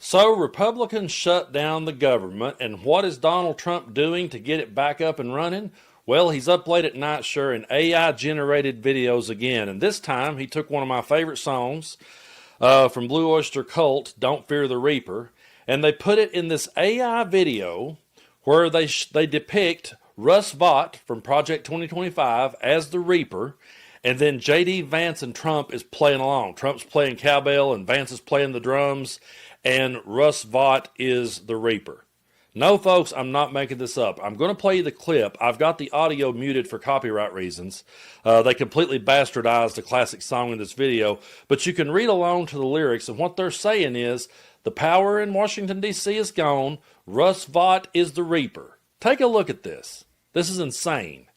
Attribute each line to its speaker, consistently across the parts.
Speaker 1: So Republicans shut down the government, and what is Donald Trump doing to get it back up and running? Well, he's up late at night sharing AI-generated videos again, and this time he took one of my favorite songs from Blue Oyster Cult, Don't Fear the Reaper, and they put it in this AI video where they depict Russ Vought from Project 2025 as the Reaper, and then J.D. Vance and Trump is playing along. Trump's playing cowbell and Vance is playing the drums, and Russ Vought is the Reaper. No, folks, I'm not making this up. I'm going to play you the clip. I've got the audio muted for copyright reasons. They completely bastardized the classic song in this video, but you can read along to the lyrics, and what they're saying is, the power in Washington, D.C. is gone. Russ Vought is the Reaper. Take a look at this. This is insane.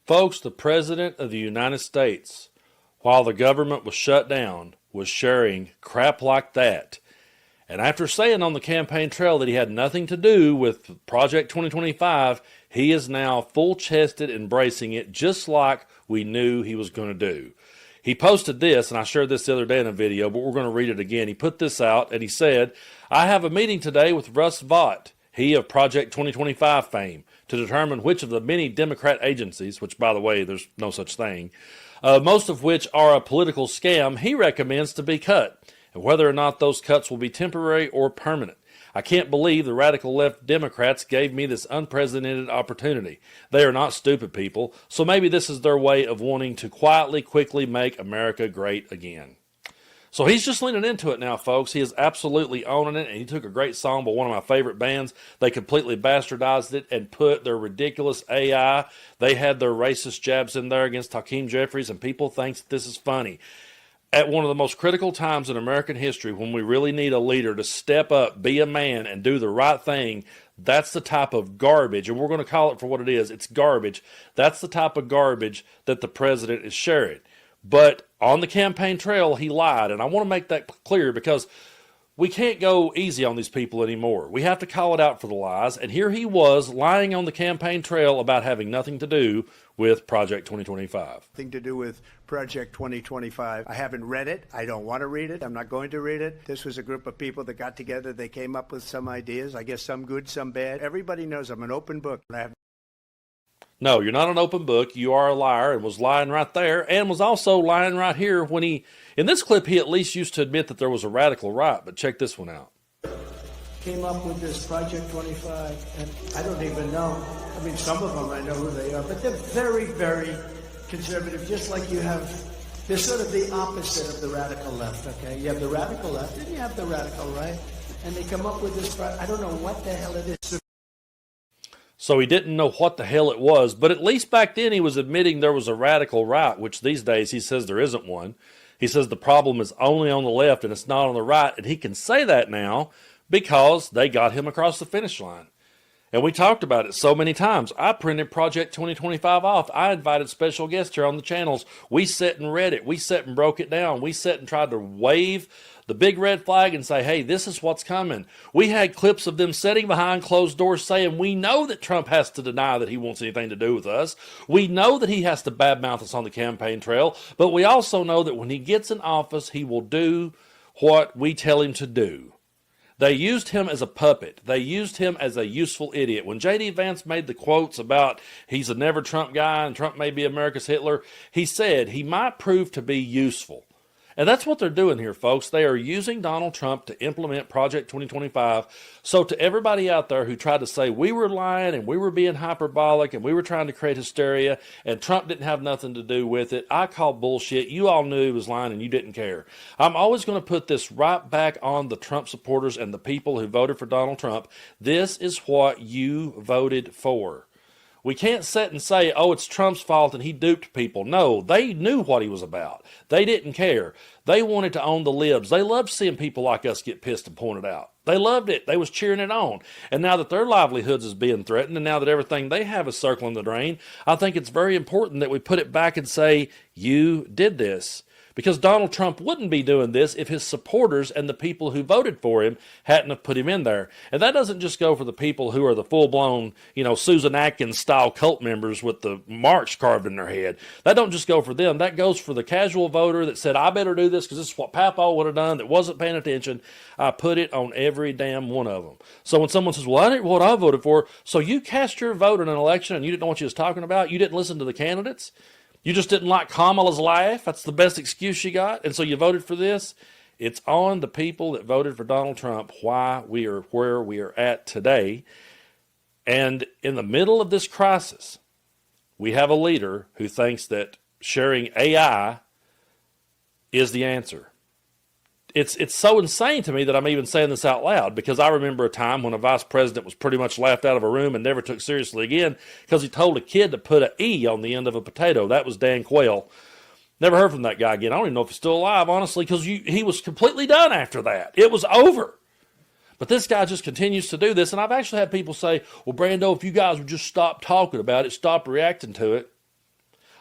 Speaker 1: Folks, the President of the United States, while the government was shut down, was sharing crap like that. And after saying on the campaign trail that he had nothing to do with Project 2025, he is now full-chested embracing it just like we knew he was going to do. He posted this, and I shared this the other day in a video, but we're going to read it again. He put this out, and he said, I have a meeting today with Russ Vought, he of Project 2025 fame, to determine which of the many Democrat agencies, which, by the way, there's no such thing, most of which are a political scam, he recommends to be cut, and whether or not those cuts will be temporary or permanent. I can't believe the radical left Democrats gave me this unprecedented opportunity. They are not stupid people, so maybe this is their way of wanting to quietly, quickly make America great again. So he's just leaning into it now, folks. He is absolutely owning it, and he took a great song by one of my favorite bands. They completely bastardized it and put their ridiculous AI. They had their racist jabs in there against Hakeem Jeffries, and people think this is funny. At one of the most critical times in American history, when we really need a leader to step up, be a man, and do the right thing, that's the type of garbage, and we're going to call it for what it is. It's garbage. That's the type of garbage that the president is sharing. But on the campaign trail, he lied, and I want to make that clear because we can't go easy on these people anymore. We have to call it out for the lies, and here he was lying on the campaign trail about having nothing to do with Project 2025.
Speaker 2: Nothing to do with Project 2025. I haven't read it. I don't want to read it. I'm not going to read it. This was a group of people that got together. They came up with some ideas. I guess some good, some bad. Everybody knows I'm an open book.
Speaker 1: No, you're not an open book. You are a liar, and was lying right there, and was also lying right here when in this clip, he at least used to admit that there was a radical right, but check this one out.
Speaker 2: Came up with this Project 25, and I don't even know. I mean, some of them I know who they are, but they're very, very conservative, just like you have. They're sort of the opposite of the radical left, okay? You have the radical left, and you have the radical right, and they come up with this, I don't know what the hell it is.
Speaker 1: So he didn't know what the hell it was, but at least back then he was admitting there was a radical right, which these days he says there isn't one. He says the problem is only on the left and it's not on the right, and he can say that now because they got him across the finish line. And we talked about it so many times. I printed Project 2025 off. I invited special guests here on the channels. We sat and read it. We sat and broke it down. We sat and tried to wave the big red flag and say, hey, this is what's coming. We had clips of them sitting behind closed doors saying, we know that Trump has to deny that he wants anything to do with us. We know that he has to badmouth us on the campaign trail, but we also know that when he gets in office, he will do what we tell him to do. They used him as a puppet. They used him as a useful idiot. When J.D. Vance made the quotes about he's a never Trump guy and Trump may be America's Hitler, he said he might prove to be useful. And that's what they're doing here, folks. They are using Donald Trump to implement Project 2025. So to everybody out there who tried to say we were lying and we were being hyperbolic and we were trying to create hysteria and Trump didn't have nothing to do with it, I call bullshit. You all knew he was lying and you didn't care. I'm always going to put this right back on the Trump supporters and the people who voted for Donald Trump. This is what you voted for. We can't sit and say, oh, it's Trump's fault and he duped people. No, they knew what he was about. They didn't care. They wanted to own the libs. They loved seeing people like us get pissed and pointed out. They loved it. They was cheering it on. And now that their livelihoods is being threatened and now that everything they have is circling the drain, I think it's very important that we put it back and say, you did this. Because Donald Trump wouldn't be doing this if his supporters and the people who voted for him hadn't have put him in there. And that doesn't just go for the people who are the full-blown, Susan Atkins-style cult members with the marks carved in their head. That don't just go for them. That goes for the casual voter that said, I better do this because this is what Papa would have done, that wasn't paying attention. I put it on every damn one of them. So when someone says, well, I didn't know what I voted for, so you cast your vote in an election and you didn't know what you was talking about? You didn't listen to the candidates? You just didn't like Kamala's laugh? That's the best excuse you got? And so you voted for this? It's on the people that voted for Donald Trump why we are where we are at today. And in the middle of this crisis, we have a leader who thinks that sharing AI is the answer. It's so insane to me that I'm even saying this out loud, because I remember a time when a vice president was pretty much laughed out of a room and never took seriously again because he told a kid to put an E on the end of a potato. That was Dan Quayle. Never heard from that guy again. I don't even know if he's still alive, honestly, because he was completely done after that. It was over. But this guy just continues to do this, and I've actually had people say, well, Brando, if you guys would just stop talking about it, stop reacting to it.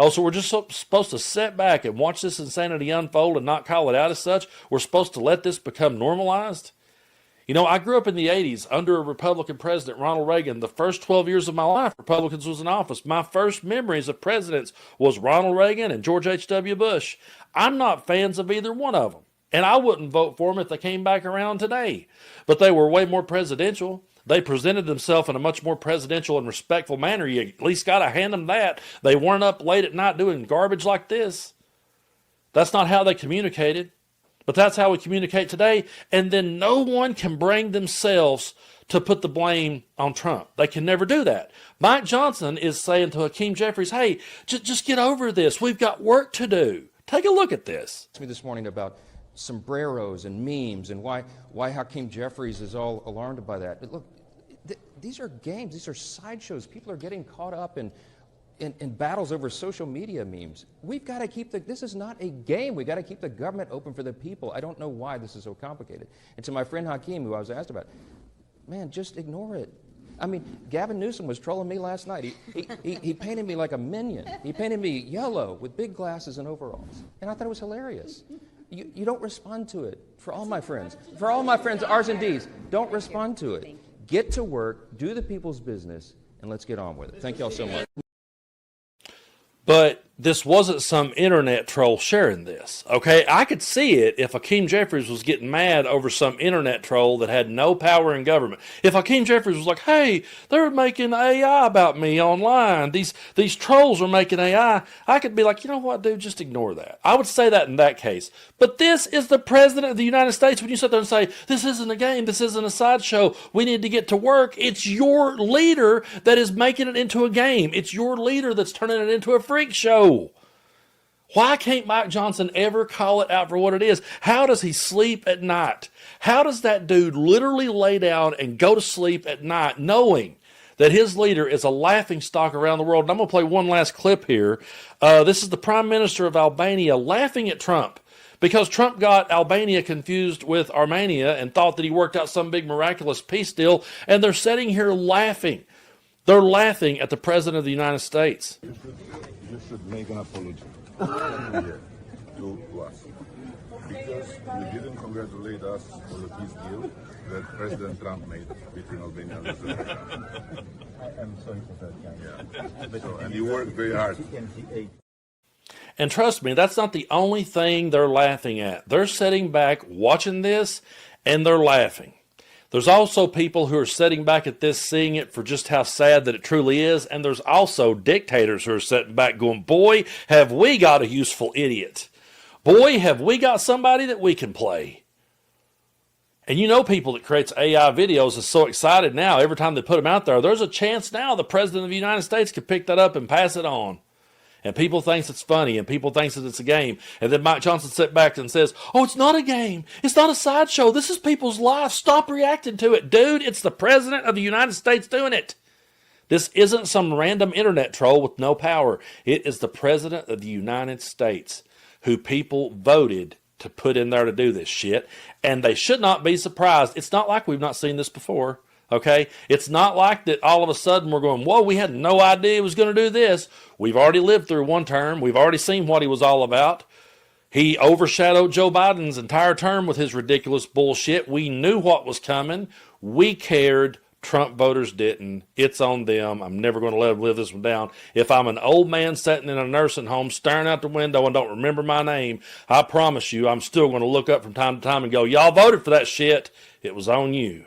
Speaker 1: Oh, so we're just supposed to sit back and watch this insanity unfold and not call it out as such? We're supposed to let this become normalized? I grew up in the 80s under a Republican president, Ronald Reagan. The first 12 years of my life, Republicans was in office. My first memories of presidents was Ronald Reagan and George H.W. Bush. I'm not fans of either one of them, and I wouldn't vote for them if they came back around today. But they were way more presidential. They presented themselves in a much more presidential and respectful manner. You at least got to hand them that. They weren't up late at night doing garbage like this. That's not how they communicated. But that's how we communicate today. And then no one can bring themselves to put the blame on Trump. They can never do that. Mike Johnson is saying to Hakeem Jeffries, hey, just get over this. We've got work to do. Take a look at this.
Speaker 3: Me this morning about sombreros and memes and why Hakeem Jeffries is all alarmed by that. But look, these are games. These are sideshows. People are getting caught up in battles over social media memes. We've got to keep this is not a game. We've got to keep the government open for the people. I don't know why this is so complicated. And to my friend Hakeem, who I was asked about, man, just ignore it. I mean, Gavin Newsom was trolling me last night. He painted me like a minion. He painted me yellow with big glasses and overalls. And I thought it was hilarious. You don't respond to it. For all my friends, R's and D's, don't respond to it. Get to work, do the people's business, and let's get on with it. Thank y'all so much.
Speaker 1: But this wasn't some internet troll sharing this, okay? I could see it if Hakeem Jeffries was getting mad over some internet troll that had no power in government. If Hakeem Jeffries was like, hey, they're making AI about me online. These trolls are making AI. I could be like, you know what, dude, just ignore that. I would say that in that case. But this is the President of the United States. When you sit there and say, this isn't a game, this isn't a sideshow, we need to get to work, it's your leader that is making it into a game. It's your leader that's turning it into a freak show. Why can't Mike Johnson ever call it out for what it is? How does he sleep at night? How does that dude literally lay down and go to sleep at night knowing that his leader is a laughingstock around the world? And I'm going to play one last clip here. This is the Prime Minister of Albania laughing at Trump because Trump got Albania confused with Armenia and thought that he worked out some big miraculous peace deal, and they're sitting here laughing. They're laughing at the President of the United States.
Speaker 4: You should make an apology to us because you didn't congratulate us for the peace deal that President Trump made between Albania and Azerbaijan.
Speaker 5: I'm sorry for that.
Speaker 4: Yeah. So, and you worked very hard.
Speaker 1: And trust me, that's not the only thing they're laughing at. They're sitting back watching this and they're laughing. There's also people who are sitting back at this, seeing it for just how sad that it truly is. And there's also dictators who are sitting back going, boy, have we got a useful idiot. Boy, have we got somebody that we can play. And you know, people that creates AI videos is so excited now. Every time they put them out there, there's a chance now the President of the United States could pick that up and pass it on. And people thinks it's funny, and people thinks that it's a game. And then Mike Johnson sits back and says, oh, it's not a game. It's not a sideshow. This is people's lives. Stop reacting to it. Dude, it's the President of the United States doing it. This isn't some random internet troll with no power. It is the President of the United States who people voted to put in there to do this shit. And they should not be surprised. It's not like we've not seen this before. Okay? It's not like that all of a sudden we're going, whoa, we had no idea he was going to do this. We've already lived through one term. We've already seen what he was all about. He overshadowed Joe Biden's entire term with his ridiculous bullshit. We knew what was coming. We cared. Trump voters didn't. It's on them. I'm never going to let them live this one down. If I'm an old man sitting in a nursing home staring out the window and don't remember my name, I promise you I'm still going to look up from time to time and go, y'all voted for that shit. It was on you.